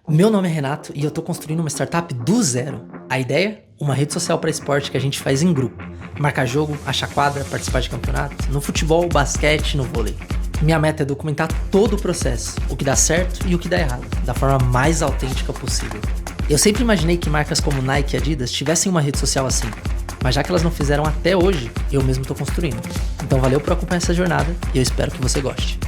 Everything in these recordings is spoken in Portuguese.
Meu nome é Renato e eu tô construindo uma startup do zero. A ideia? Uma rede social para esporte que a gente faz em grupo. Marcar jogo, achar quadra, participar de campeonato, no futebol, basquete, no vôlei. Minha meta é documentar todo o processo, o que dá certo e o que dá errado, da forma mais autêntica possível. Eu sempre imaginei que marcas como Nike e Adidas tivessem uma rede social assim, mas já que elas não fizeram até hoje, eu mesmo tô construindo. Então valeu por acompanhar essa jornada e eu espero que você goste.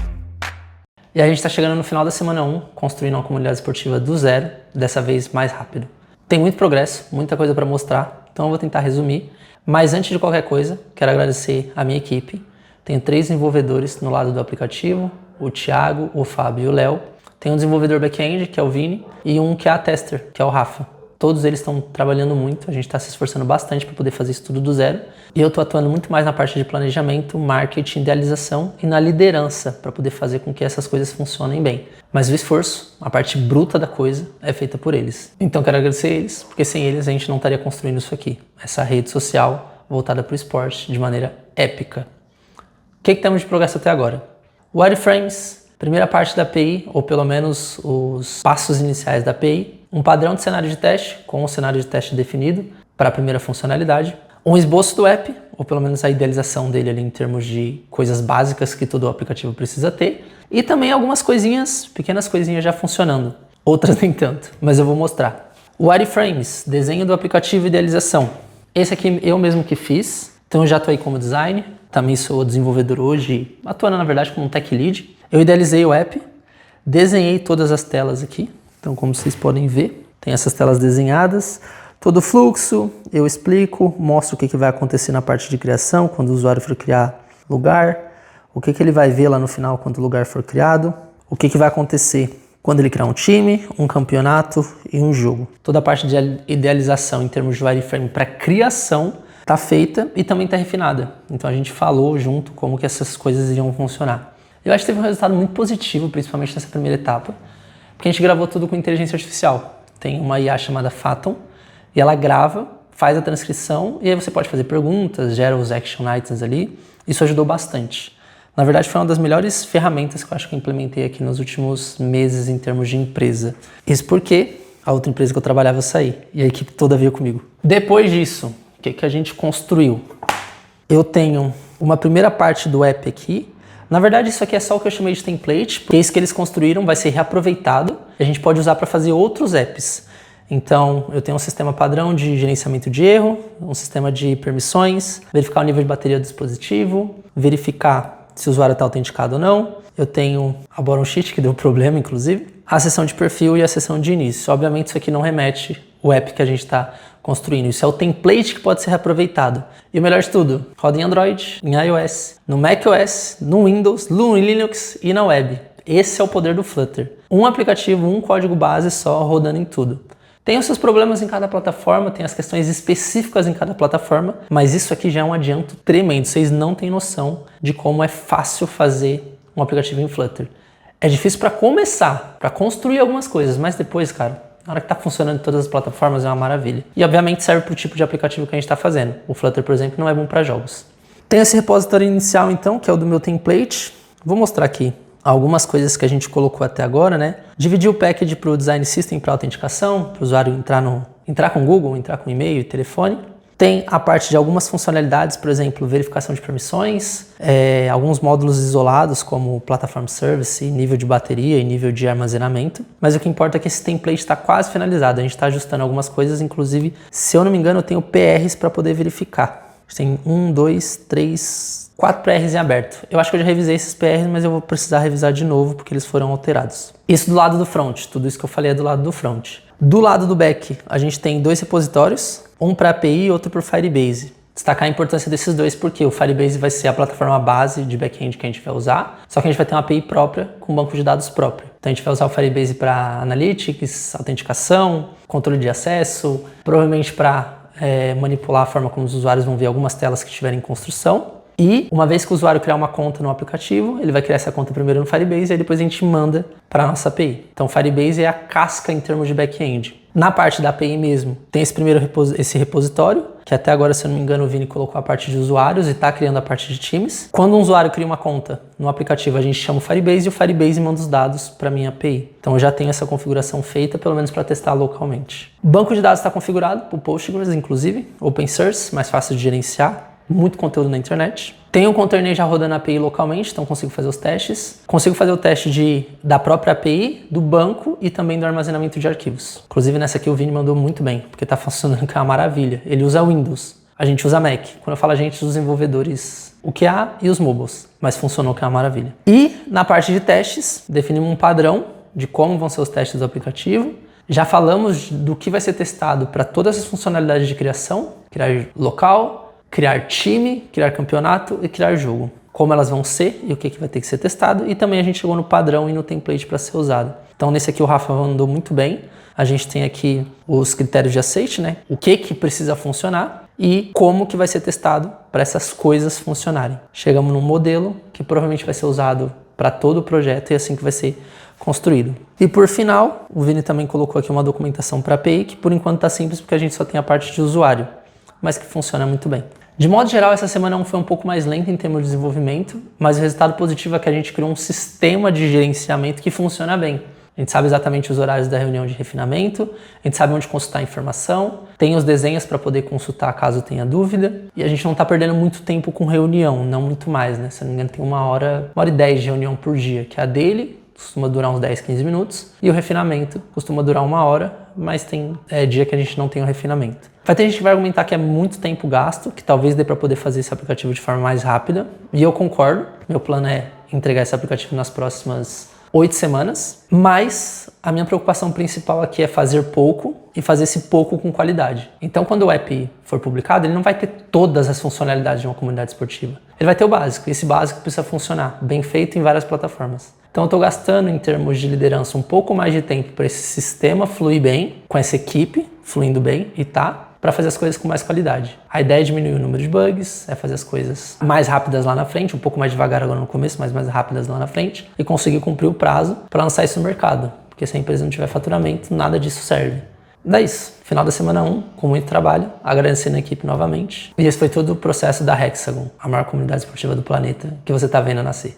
E a gente está chegando no final da semana 1, construindo uma comunidade esportiva do zero, dessa vez mais rápido. Tem muito progresso, muita coisa para mostrar, então eu vou tentar resumir. Mas antes de qualquer coisa, quero agradecer a minha equipe. Tenho 3 desenvolvedores no lado do aplicativo, o Thiago, o Fábio e o Léo. Tem um desenvolvedor back-end, que é o Vini, e um que é a tester, que é o Rafa. Todos eles estão trabalhando muito, a gente está se esforçando bastante para poder fazer isso tudo do zero. E eu estou atuando muito mais na parte de planejamento, marketing, idealização e na liderança para poder fazer com que essas coisas funcionem bem. Mas o esforço, a parte bruta da coisa, é feita por eles. Então quero agradecer eles, porque sem eles a gente não estaria construindo isso aqui. Essa rede social voltada para o esporte de maneira épica. O que temos de progresso até agora? Wireframes, primeira parte da API, ou pelo menos os passos iniciais da API. Um padrão de cenário de teste, com um cenário de teste definido para a primeira funcionalidade. Um esboço do app, ou pelo menos a idealização dele ali em termos de coisas básicas que todo aplicativo precisa ter. E também algumas coisinhas, pequenas coisinhas já funcionando. Outras nem tanto, mas eu vou mostrar. Wireframes, desenho do aplicativo e idealização. Esse aqui eu mesmo que fiz, então eu já estou aí como design. Também sou desenvolvedor hoje, atuando na verdade como um tech lead. Eu idealizei o app, desenhei todas as telas aqui. Então, como vocês podem ver, tem essas telas desenhadas, todo o fluxo, eu explico, mostro o que vai acontecer na parte de criação, quando o usuário for criar lugar, o que ele vai ver lá no final quando o lugar for criado, o que vai acontecer quando ele criar um time, um campeonato e um jogo. Toda a parte de idealização em termos de wireframe para criação está feita e também está refinada. Então, a gente falou junto como que essas coisas iam funcionar. Eu acho que teve um resultado muito positivo, principalmente nessa primeira etapa, porque a gente gravou tudo com inteligência artificial. Tem uma IA chamada Phatom, e ela grava, faz a transcrição, e aí você pode fazer perguntas, gera os action items ali. Isso ajudou bastante. Na verdade, foi uma das melhores ferramentas que eu acho que eu implementei aqui nos últimos meses em termos de empresa. Isso porque a outra empresa que eu trabalhava saiu, e a equipe toda veio comigo. Depois disso, o que a gente construiu? Eu tenho uma primeira parte do app aqui. Na verdade, isso aqui é só o que eu chamei de template, porque isso que eles construíram vai ser reaproveitado e a gente pode usar para fazer outros apps. Então, eu tenho um sistema padrão de gerenciamento de erro, um sistema de permissões, verificar o nível de bateria do dispositivo, verificar se o usuário está autenticado ou não. Eu tenho a bottom sheet, que deu problema, inclusive, a seção de perfil e a seção de início. Obviamente, isso aqui não remete o app que a gente está construindo. Isso é o template que pode ser reaproveitado. E o melhor de tudo, roda em Android, em iOS, no macOS, no Windows, no Linux e na web. Esse é o poder do Flutter. Um aplicativo, um código base só rodando em tudo. Tem os seus problemas em cada plataforma, tem as questões específicas em cada plataforma, mas isso aqui já é um adianto tremendo. Vocês não têm noção de como é fácil fazer um aplicativo em Flutter. É difícil para começar, para construir algumas coisas, mas depois, cara, na hora que está funcionando em todas as plataformas é uma maravilha. E obviamente serve para o tipo de aplicativo que a gente está fazendo. O Flutter, por exemplo, não é bom para jogos. Tem esse repositório inicial então, que é o do meu template. Vou mostrar aqui algumas coisas que a gente colocou até agora, né? Dividir o package para o Design System para autenticação, para o usuário entrar com Google, entrar com e-mail e telefone. Tem a parte de algumas funcionalidades, por exemplo, verificação de permissões, alguns módulos isolados, como Platform Service, nível de bateria e nível de armazenamento. Mas o que importa é que esse template está quase finalizado. A gente está ajustando algumas coisas, inclusive, se eu não me engano, eu tenho PRs para poder verificar. Tem 1, 2, 3, 4 PRs em aberto. Eu acho que eu já revisei esses PRs, mas eu vou precisar revisar de novo, porque eles foram alterados. Isso do lado do front, tudo isso que eu falei é do lado do front. Do lado do back, a gente tem 2 repositórios, um para API e outro para o Firebase. Destacar a importância desses dois porque o Firebase vai ser a plataforma base de back-end que a gente vai usar, só que a gente vai ter uma API própria com um banco de dados próprio. Então a gente vai usar o Firebase para Analytics, autenticação, controle de acesso, provavelmente para manipular a forma como os usuários vão ver algumas telas que estiverem em construção. E uma vez que o usuário criar uma conta no aplicativo, ele vai criar essa conta primeiro no Firebase e aí depois a gente manda para a nossa API. Então o Firebase é a casca em termos de back-end. Na parte da API mesmo, tem esse repositório, que até agora, se eu não me engano, o Vini colocou a parte de usuários e está criando a parte de times. Quando um usuário cria uma conta no aplicativo, a gente chama o Firebase e o Firebase manda os dados para a minha API. Então eu já tenho essa configuração feita, pelo menos para testar localmente. O banco de dados está configurado para o Postgres, inclusive, open source, mais fácil de gerenciar, muito conteúdo na internet. Tenho um container já rodando a API localmente, então consigo fazer os testes. Consigo fazer o teste da própria API, do banco e também do armazenamento de arquivos. Inclusive nessa aqui o Vini mandou muito bem, porque está funcionando que é uma maravilha. Ele usa Windows, a gente usa Mac. Quando eu falo a gente, os desenvolvedores, o QA e os mobiles, mas funcionou que é uma maravilha. E na parte de testes, definimos um padrão de como vão ser os testes do aplicativo. Já falamos do que vai ser testado para todas as funcionalidades de criação, criar local, criar time, criar campeonato e criar jogo. Como elas vão ser e o que vai ter que ser testado. E também a gente chegou no padrão e no template para ser usado. Então nesse aqui o Rafa mandou muito bem. A gente tem aqui os critérios de aceite, né? O que precisa funcionar e como que vai ser testado para essas coisas funcionarem. Chegamos num modelo que provavelmente vai ser usado para todo o projeto e assim que vai ser construído. E por final, o Vini também colocou aqui uma documentação para API, que por enquanto está simples porque a gente só tem a parte de usuário, mas que funciona muito bem. De modo geral, essa semana foi um pouco mais lenta em termos de desenvolvimento, mas o resultado positivo é que a gente criou um sistema de gerenciamento que funciona bem. A gente sabe exatamente os horários da reunião de refinamento, a gente sabe onde consultar a informação, tem os desenhos para poder consultar caso tenha dúvida, e a gente não está perdendo muito tempo com reunião, não muito mais, né? Se não me engano, tem 1 hora e 10 de reunião por dia, que é a dele, costuma durar uns 10, 15 minutos, e o refinamento costuma durar 1 hora, mas tem dia que a gente não tem o refinamento. Vai ter gente que vai argumentar que é muito tempo gasto, que talvez dê para poder fazer esse aplicativo de forma mais rápida, e eu concordo. Meu plano é entregar esse aplicativo nas próximas 8 semanas, mas a minha preocupação principal aqui é fazer pouco e fazer esse pouco com qualidade. Então, quando o app for publicado, ele não vai ter todas as funcionalidades de uma comunidade esportiva. Ele vai ter o básico, e esse básico precisa funcionar, bem feito em várias plataformas. Então, eu estou gastando, em termos de liderança, um pouco mais de tempo para esse sistema fluir bem, com essa equipe fluindo bem, e para fazer as coisas com mais qualidade. A ideia é diminuir o número de bugs, é fazer as coisas mais rápidas lá na frente, um pouco mais devagar agora no começo, mas mais rápidas lá na frente, e conseguir cumprir o prazo para lançar isso no mercado. Porque se a empresa não tiver faturamento, nada disso serve. Daí isso, final da semana 1, com muito trabalho, agradecendo a equipe novamente. E esse foi todo o processo da Hexagon, a maior comunidade esportiva do planeta, que você está vendo nascer.